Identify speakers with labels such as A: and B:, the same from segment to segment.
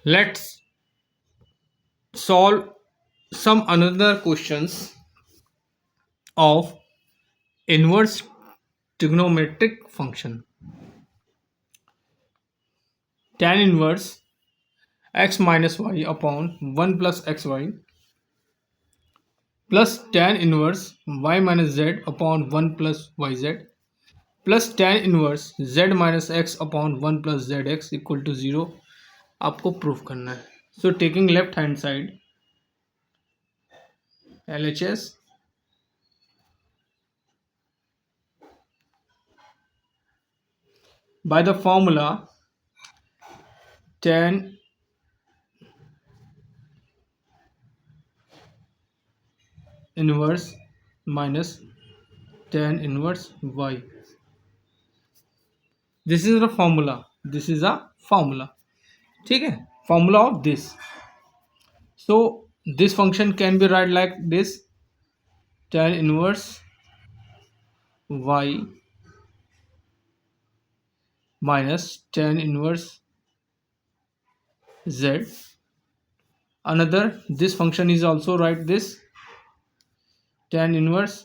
A: Let's solve some another questions of inverse trigonometric function. Tan inverse x minus y upon 1 plus xy plus tan inverse y minus z upon 1 plus yz plus tan inverse z minus x upon 1 plus zx equal to 0 आपको proof करना है. So taking left hand side LHS by the formula tan inverse minus tan inverse y. This is the formula. This is a formula. ठीक है, formula of this. So this function can be write like this: tan inverse y minus tan inverse z. Another, this function is also write this: tan inverse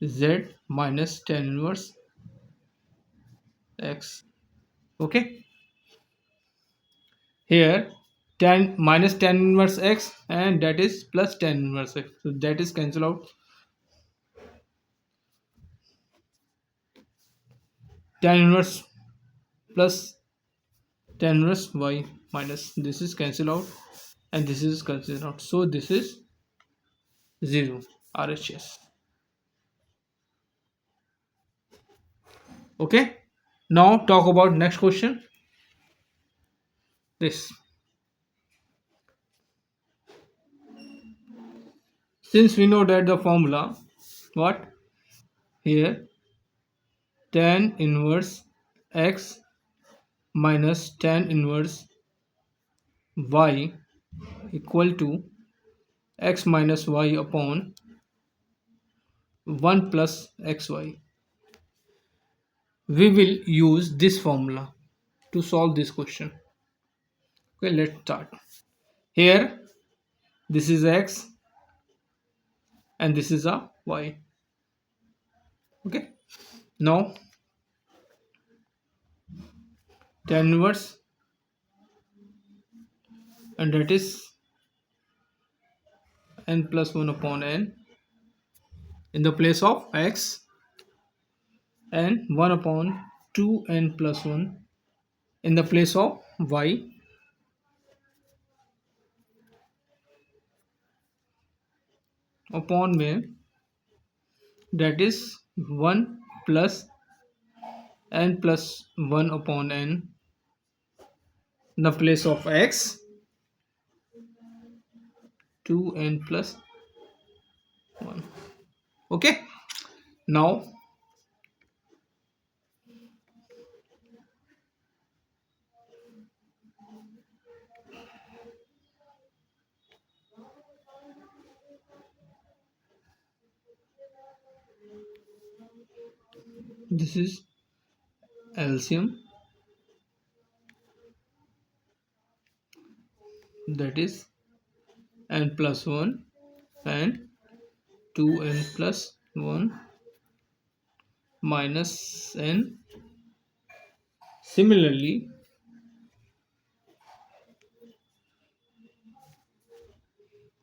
A: z minus tan inverse x. Okay, here tan minus tan inverse x and that is plus tan inverse x, so that is cancel out. Tan inverse plus tan inverse y minus this is cancel out and this is cancel out, so this is 0 RHS. Okay, now talk about next question. This, since we know that the formula what here tan inverse x minus tan inverse y equal to x minus y upon 1 plus xy. We will use this formula to solve this question. Okay, let's start. Here this is x and this is a y. Okay, now tan inverse and that is n plus 1 upon n in the place of x and 1 upon 2n plus 1 in the place of y upon में that is 1 plus n plus 1 upon n in the place of x 2n plus 1. Okay, now this is LCM, that is n plus 1 and 2n plus 1 minus n. Similarly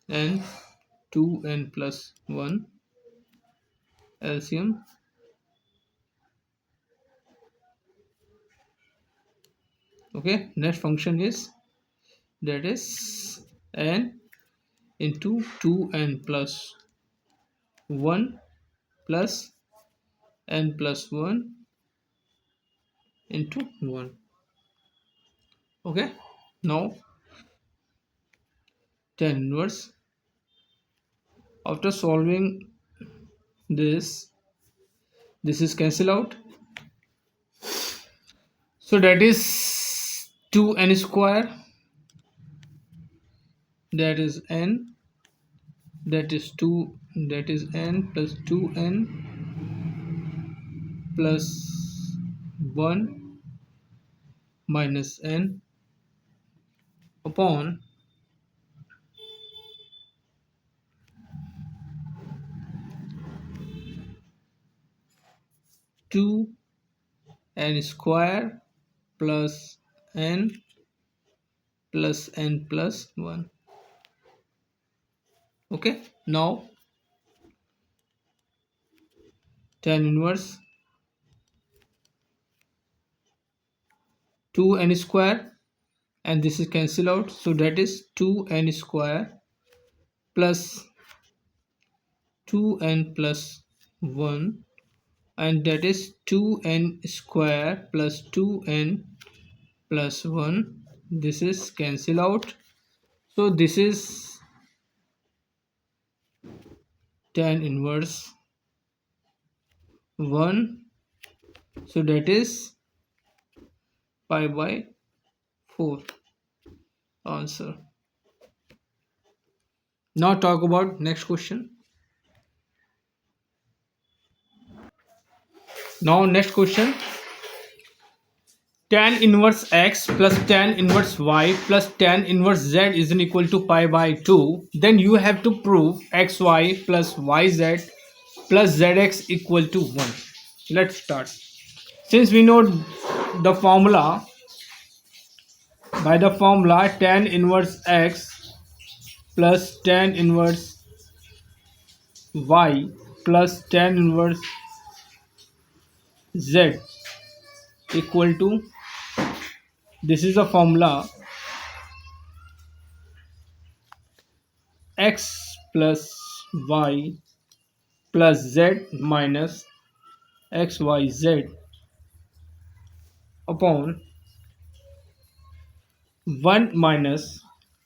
A: n 2n plus 1 LCM. Okay, next function is that is n into 2n plus 1 plus n plus 1 into 1. Okay, now tan inverse, after solving this is cancel out, so that is 2n square, that is n, that is 2, that is n plus 2n plus 1 minus n upon 2n square plus n plus n plus 1. Okay, now tan inverse 2n square, and this is cancel out, so that is 2n square plus 2n plus 1, and that is 2n square plus 2n plus 1. This is cancel out, so this is tan inverse 1, so that is pi by 4 answer. Now talk about next question. Now next question, tan inverse x plus tan inverse y plus tan inverse z is equal to pi by 2. Then you have to prove xy plus yz plus zx equal to 1. Let's start. Since we know the formula, by the formula tan inverse x plus tan inverse y plus tan inverse z equal to, this is the formula, x plus y plus z minus xyz upon 1 minus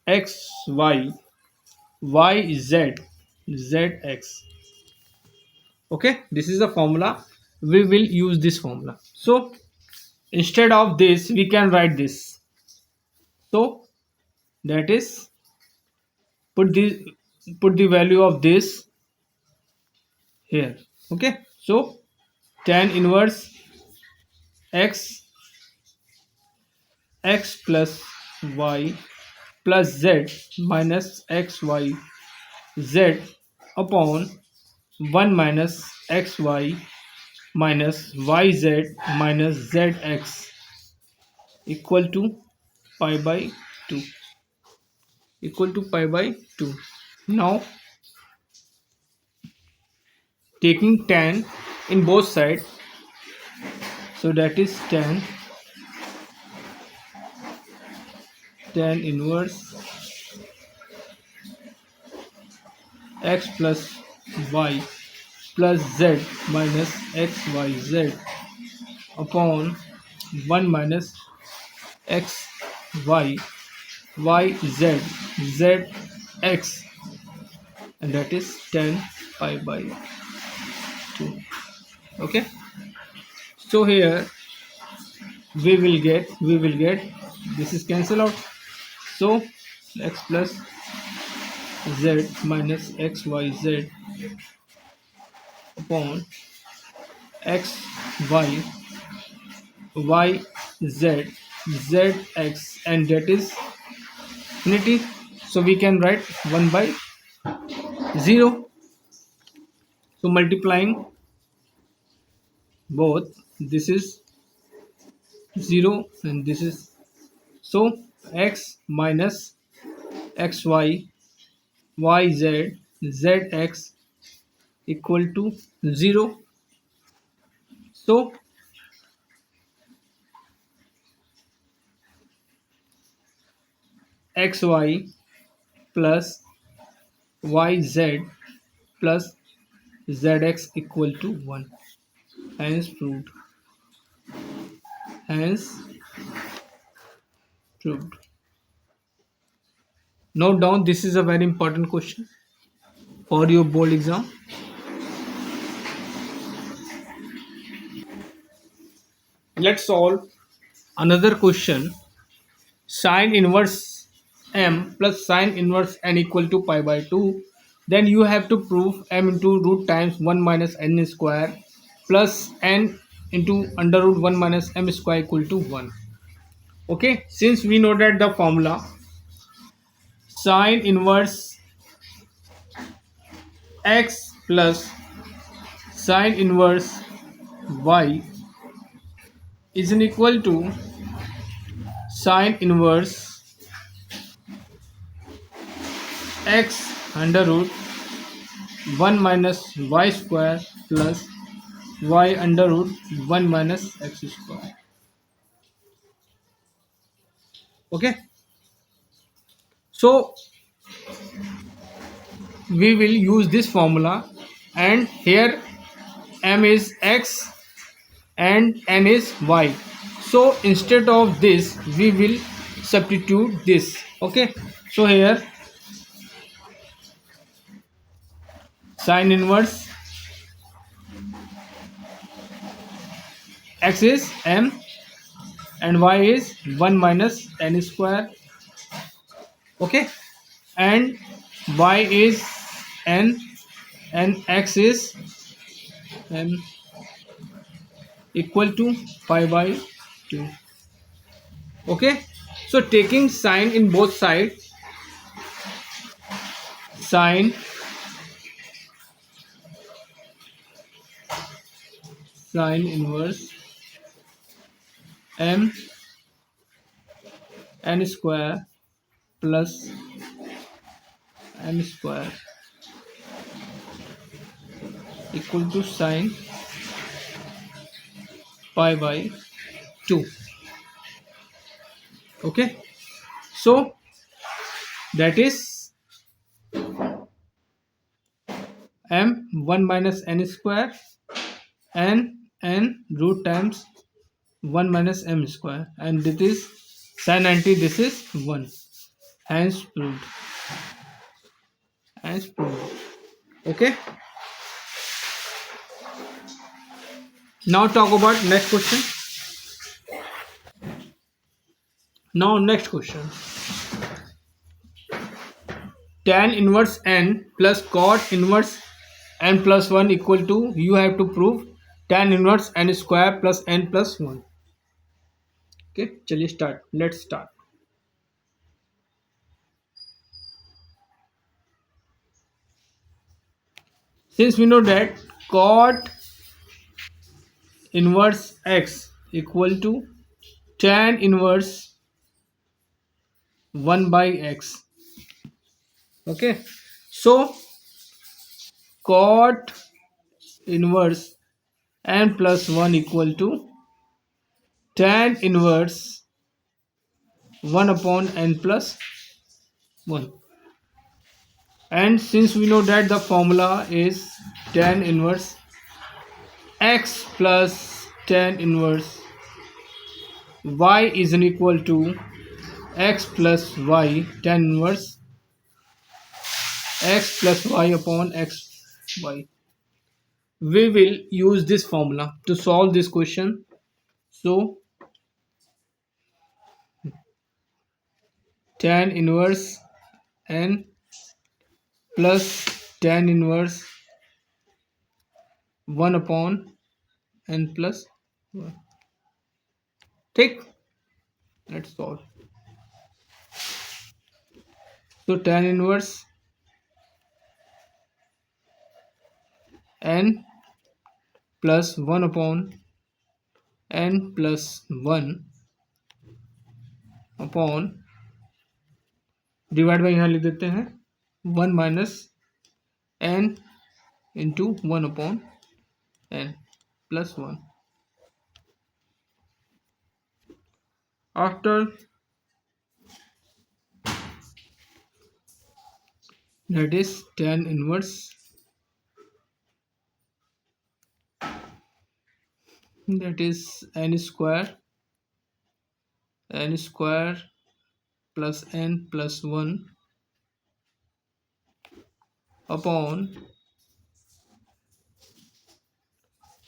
A: xy yz zx. Okay, this is the formula. We will use this formula. So instead of this we can write this. So that is, put the value of this here. Okay, so tan inverse x plus y plus z minus xy z upon 1 minus xy minus yz minus zx equal to pi by 2, equal to pi by 2. Now taking tan in both sides, so that is tan inverse x plus y plus z minus xyz upon 1 minus xy yz zx, and that is tan pi by 2. Okay, so here we will get this is cancel out, so x plus z minus xyz upon x y y z zx, and that is infinity, so we can write 1 by 0. So multiplying both, this is 0 and this is, so x minus xy yz zx equal to 0. So xy plus yz plus zx equal to 1. Hence proved. Hence proved. Note down, this is a very important question for your board exam. Let's solve another question. Sine inverse m plus sine inverse n equal to pi by 2. Then you have to prove m into root times 1 minus n square plus n into under root 1 minus m square equal to 1. Okay, since we know that the formula sine inverse x plus sine inverse y is an equal to sine inverse x under root 1 minus y square plus y under root 1 minus x square. Okay, so we will use this formula, and here m is x and n is y. So instead of this we will substitute this. Okay, so here sine inverse x is m and y is 1 minus n square. Okay, and y is n and x is n equal to pi by 2. Okay, so taking sine in both sides, sine sine inverse m n square plus m square equal to sine pi by 2. Okay, so that is m 1 minus n square and n root times 1 minus m square, and this is sin 90, this is 1. Hence proved. Hence proved. Okay, now talk about next question. Now next question, tan inverse n plus cot inverse n plus 1 equal to, you have to prove tan inverse n square plus n plus 1. Okay, चलिए start. Let's start. Since we know that cot inverse x equal to tan inverse 1 by x. Okay, so cot inverse n plus 1 equal to tan inverse 1 upon n plus 1. And since we know that the formula is tan inverse x plus tan inverse y is an equal to x plus y tan inverse x plus y upon x y. We will use this formula to solve this question. So tan inverse n plus tan inverse 1 upon n plus 1. Take, let's solve. So tan inverse n plus 1 upon n plus 1 upon, divide by यहाँ लिख देते हैं 1 minus n into 1 upon n plus 1. After that is tan inverse, that is n square plus n plus 1 upon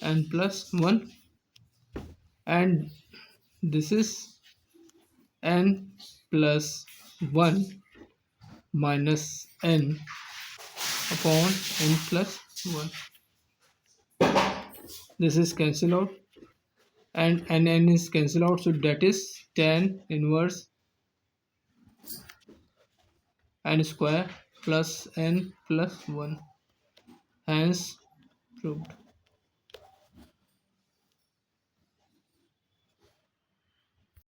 A: n plus 1, and this is n plus 1 minus n upon n plus 1. This is cancel out and n is cancel out, so that is tan inverse n square plus n plus 1. Hence proved.